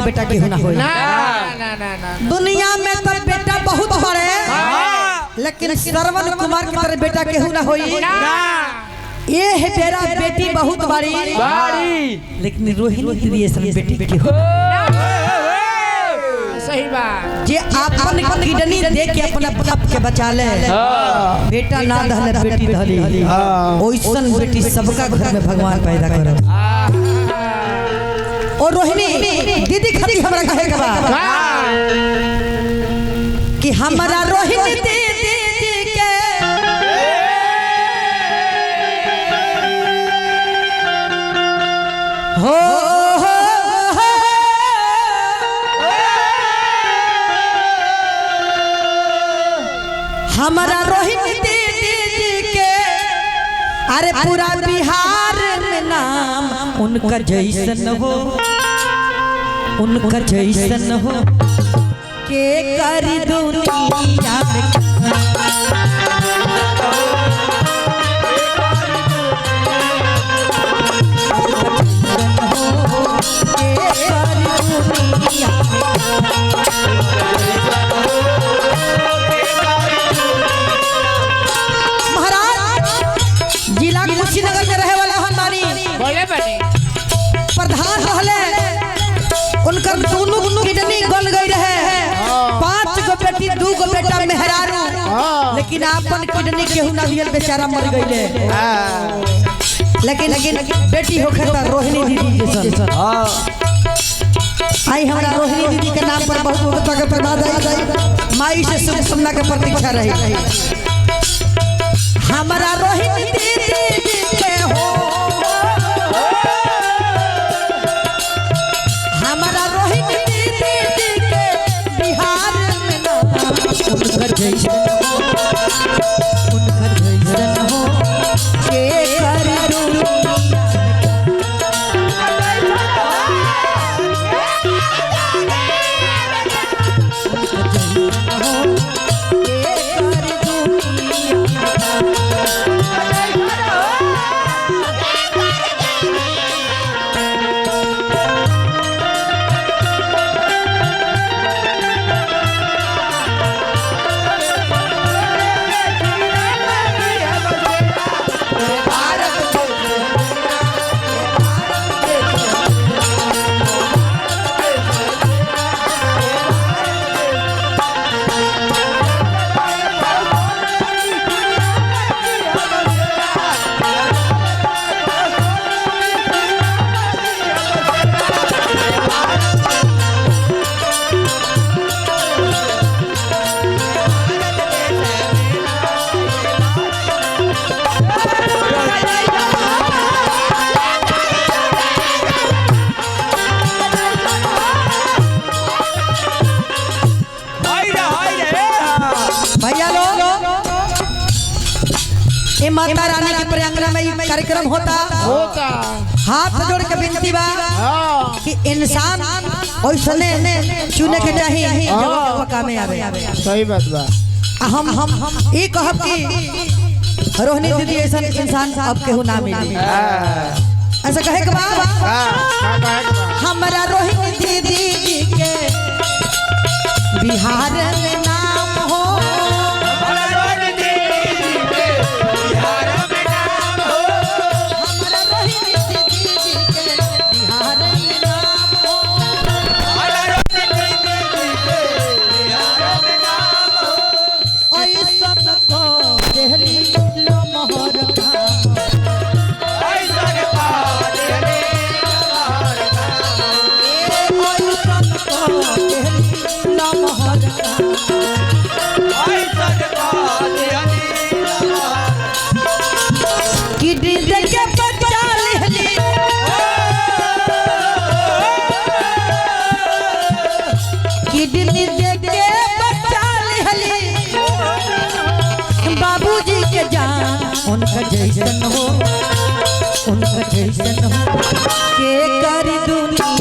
बेटा केहू ना होई। ना ना ना ना दुनिया में तो बेटा बहुत बड़े लेकिन श्रवण कुमार की तरह बेटा केहू ना होई। ये है तेरा बेटी बहुत बड़ी लेकिन रोहिणी दीदी ऐसा बेटी बेटी हो। सही बात जे अपन किडनी दे के अपना बाप के बचा ले बेटा ना दहले बेटी दहली ओइसन बेटी सबका घर में भगवान पैदा करे। और रोहिणी दीदी खाली हमरा कहे के बा कि हमरा रोहिणी दीदी के हो हमारा रोहिणी दीदी के अरे पूरा बिहार में नाम उनका जैसन हो उनका जैसन हो के कर दुनिया में कुशीनगर में रहे वाला हमारी प्रधान रहले उनकर दोनों किडनी गल गई रहे 5 गो बेटी 2 गो बेटा मेहरारू लेकिन अपन किडनी केहू ना दियल बेचारा मर गईले। लेकिन बेटी होखे त रोहिणी दीदी जैसन आई हमरा रोहिणी दीदी के नाम पर बहुत बहुत के प्रणाम जाई माई से शुभ कामना के प्रतीक्षा रही। हमारा रोहिणी दीदी के हो हमारा रोहिणी दीदी के बिहार में ना उनका जैसन हो के कर माता रानी के प्रांगण में कार्यक्रम होता हाथ जोड़ के विनती बा कि इंसान ओइसने चुने के चाहिए जब काम में आवे। सही बात बा। हम ई कहब कि रोहिणी दीदी ऐसा इंसान अब केहू ना मिली ऐसा कहे के बा हमरा रोहिणी दीदी के बिहार में नाम हो बाबूजी के जान उनका जैसन हो उनका जैसन हो के कर दुनिया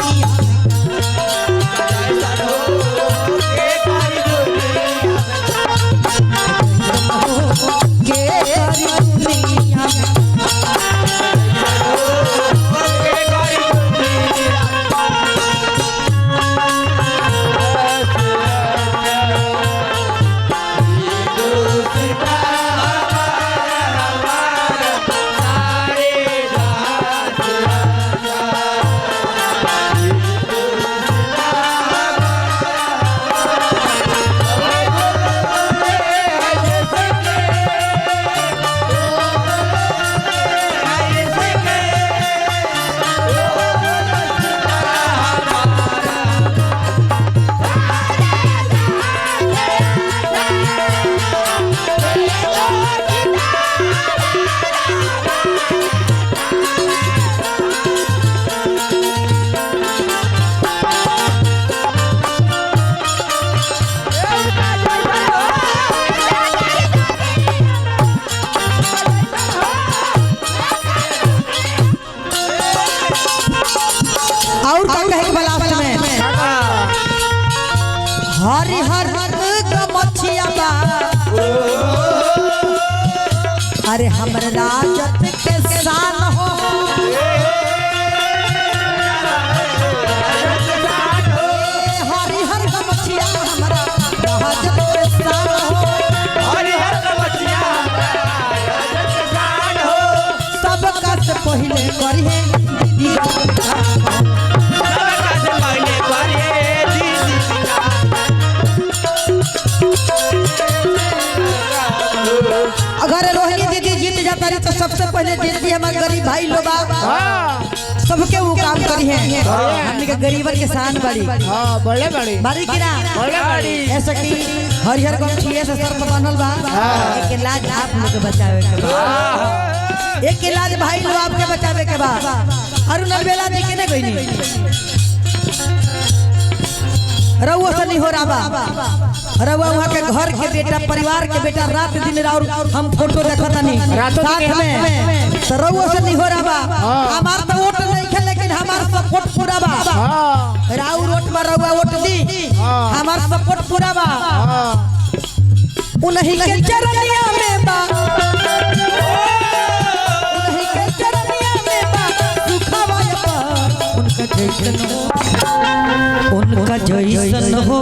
हरि हर गमछिया बा अरे हमर राजत के शान हो हरि हर गमछिया हमरा राजत के शान हो हरि हर गमछिया राजत के शान हो सब का से पहले करिए दीदी अगर रोहिणी दीदी जीत जाता रही तो सबसे पहले जीतती हमारे गरीब भाई लोग सबके वो काम करी है हमने के गरीबन के शान बड़ी हाँ बड़े बड़े बारी की ना बड़े बड़ी ऐसा कि हरिहर गमछिए से सर पर बनल बा एक लाज आप लोग के बचावे के बा एक लाज भाई लोग आपके बचावे के बा अरुण बेला देखे ना कोई नहीं रउआ से नहीं हो रहा बा रउआ वहाँ के घर के बेटा परिवार के बेटा रात दिन और हम फोटो देखता नहीं साथ में तो रउआ से नहीं हो रहा बा हमार तो वोट नहीं खे लेकिन हमार सपोर्ट पूरा बा राउ वोट में रउआ वोट दी हमार सपोर्ट पूरा बा उन्हीं के चरनिया में बा उन्हीं के चरनिया में बा सुखवा उनका जैसन हो